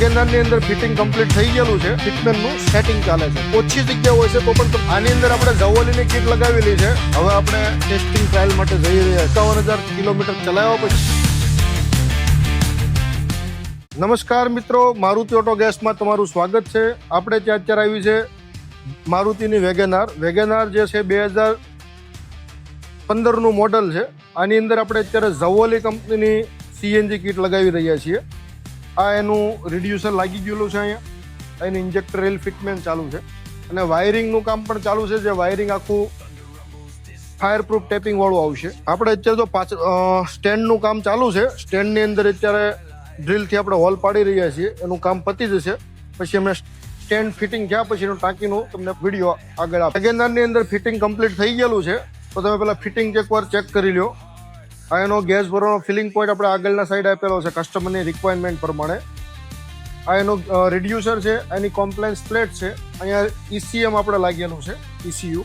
વેગેનારની અંદર fitting complete થઈ ગયેલું છે, ફિટમેન્ટનું સેટિંગ ચાલે છે. ઓછી જગ્યા હોય છે તો પણ આની અંદર આપણે જવોલીની કીટ લગાવેલી છે. હવે આપણે ટેસ્ટિંગ ટ્રાયલ માટે જઈ રહ્યા 51,000 કિલોમીટર ચલાવ્યા પછી. નમસ્કાર મિત્રો, મારુતિ ઓટો ગેસમાં તમારું સ્વાગત છે. આપણે ત્યાં અત્યારે આવી છે મારુતિની વેગેનાર જે છે 2015નું મોડલ છે. આની અંદર આપણે અત્યારે જવોલી કંપનીની સીએનજી કીટ લગાવી રહ્યા છીએ. આ એનું રિડ્યુસર લાગી ગયેલું છે. અહીંયા એનું ઇન્જેક્ટર રેલ ફિટમેન્ટ ચાલુ છે અને વાયરિંગનું કામ પણ ચાલુ છે. જે વાયરિંગ આખું ફાયર પ્રૂફ ટેપિંગ વાળું આવશે. આપણે અત્યારે તો સ્ટેન્ડનું કામ ચાલુ છે. સ્ટેન્ડની અંદર અત્યારે ડ્રીલથી આપણે હોલ પાડી રહ્યા છીએ. એનું કામ પતી જશે પછી અમે સ્ટેન્ડ ફિટિંગ થયા પછીનું ટાંકીનું તમને વિડીયો આગળ આપે. વેગેનારની અંદર ફિટિંગ કમ્પ્લીટ થઈ ગયેલું છે તો તમે પહેલાં ફિટિંગ એકવાર ચેક કરી લો. આ એનો ગેસ ભરવાનો ફિલિંગ પોઈન્ટ આપણે આગળના સાઈડ આપેલો છે કસ્ટમરની રિક્વાયરમેન્ટ પ્રમાણે. આ એનું રિડ્યુસર છે, એની કોમ્પ્લાયન્સ પ્લેટ છે. અહીંયા ECM આપણે લાગેલું છે, ECU.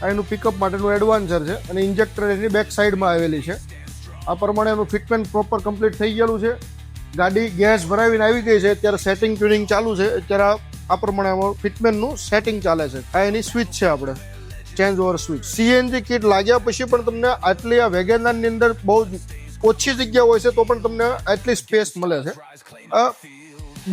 આ એનું પિકઅપ માટેનું એડવાન્સર છે અને ઇન્જેક્ટર એની બેક સાઈડમાં આવેલી છે. આ પ્રમાણે એનું ફિટમેન્ટ પ્રોપર કમ્પ્લીટ થઈ ગયેલું છે. ગાડી ગેસ ભરાવીને આવી ગઈ છે. અત્યારે સેટિંગ ટ્યુનિંગ ચાલુ છે. અત્યારે આ પ્રમાણે ફિટમેન્ટનું સેટિંગ ચાલે છે. આ એની સ્વિચ છે, આપણે change over switch. CNG kit લાગ્યા પછી પણ તમને આટલી આ વેગેનારની અંદર બહુ ઓછી જગ્યા હોય છે તો પણ તમને આટલી સ્પેસ મળે છે. આ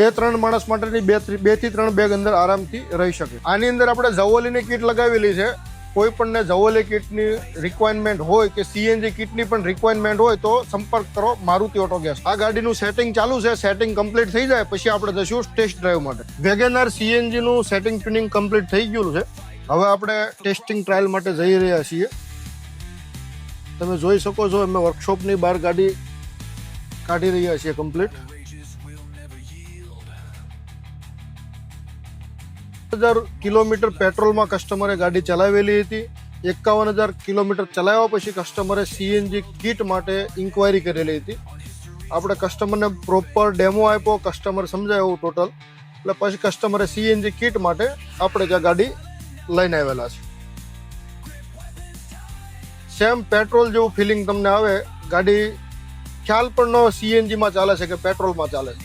2-3 માણસ માટેની 2 થી 3 બેગ અંદર આરામથી રહી શકે. આની અંદર આપણે જવોલીની કીટ લગાવેલી છે. કોઈ પણને જવોલી કીટની રિક્વાયરમેન્ટ હોય કે સીએનજી કીટની પણ રિક્વાયરમેન્ટ હોય તો સંપર્ક કરો મારુતિ ઓટો ગેસ. આ ગાડીનું સેટિંગ ચાલુ છે. સેટિંગ કમ્પ્લીટ થઈ જાય પછી આપણે જશું ટેસ્ટ ડ્રાઈવ માટે. વેગેનાર સીએનજીનું સેટિંગ ટ્યુનિંગ કમ્પ્લીટ થઈ ગયું છે. હવે આપણે ટેસ્ટિંગ ટ્રાયલ માટે જઈ રહ્યા છીએ. તમે જોઈ શકો છો અમે વર્કશોપની બહાર ગાડી કાઢી રહ્યા છીએ કમ્પ્લીટ. 1000 કિલોમીટર પેટ્રોલમાં કસ્ટમરે ગાડી ચલાવેલી હતી. 51,000 કિલોમીટર ચલાવ્યા પછી કસ્ટમરે સીએનજી કીટ માટે ઇન્ક્વાયરી કરેલી હતી. આપણે કસ્ટમરને પ્રોપર ડેમો આપ્યો, કસ્ટમર સમજાવ્યું ટોટલ, એટલે પછી કસ્ટમરે સીએનજી કીટ માટે આપણે ત્યાં ગાડી લઈને આવેલા છે. સેમ પેટ્રોલ જેવું ફિલિંગ તમને આવે. ગાડી ખ્યાલ પણ ન સીએનજીમાં ચાલે છે કે પેટ્રોલમાં ચાલે છે.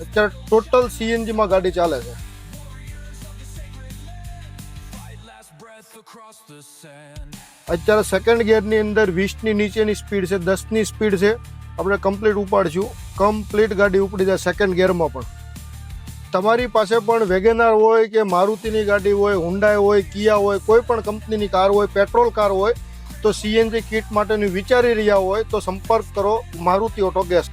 અત્યારે ટોટલ સીએનજીમાં ગાડી ચાલે છે. અત્યારે સેકન્ડ ગિયરની અંદર 20ની નીચેની સ્પીડ છે, 10ની સ્પીડ છે. આપણે કમ્પ્લીટ ઉપાડશું. કમ્પ્લીટ ગાડી ઉપડી જાય સેકન્ડ ગિયરમાં પણ. તમારી પાસે પણ વેગેનાર હોય કે મારુતિની ગાડી હોય, હુન્ડાઈ હોય, કિયા હોય, કોઈ પણ કંપનીની કાર હોય, પેટ્રોલ કાર હોય તો સીએનજી કીટ માટેની વિચારી રહ્યા હોય તો સંપર્ક કરો મારુતિ ઓટો ગેસ.